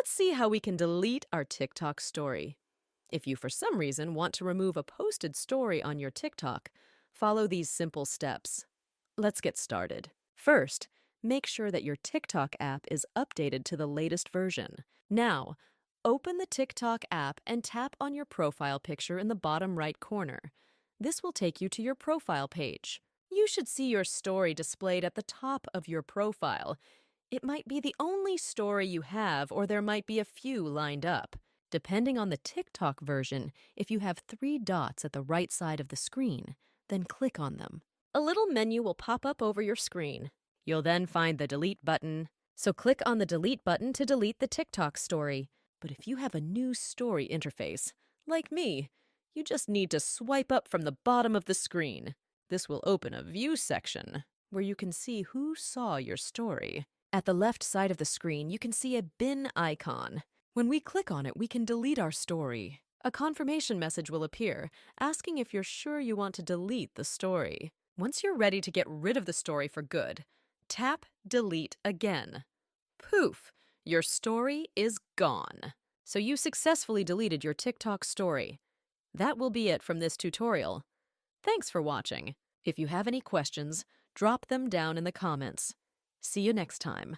Let's see how we can delete our TikTok story. If you, for some reason, want to remove a posted story on your TikTok, follow these simple steps. Let's get started. First, make sure that your TikTok app is updated to the latest version. Now, open the TikTok app and tap on your profile picture in the bottom right corner. This will take you to your profile page. You should see your story displayed at the top of your profile. It might be the only story you have, or there might be a few lined up. Depending on the TikTok version, if you have 3 dots at the right side of the screen, then click on them. A little menu will pop up over your screen. You'll then find the delete button. So click on the delete button to delete the TikTok story. But if you have a new story interface, like me, you just need to swipe up from the bottom of the screen. This will open a view section where you can see who saw your story. At the left side of the screen, you can see a bin icon. When we click on it, we can delete our story. A confirmation message will appear, asking if you're sure you want to delete the story. Once you're ready to get rid of the story for good, tap Delete again. Poof! Your story is gone. So you successfully deleted your TikTok story. That will be it from this tutorial. Thanks for watching. If you have any questions, drop them down in the comments. See you next time.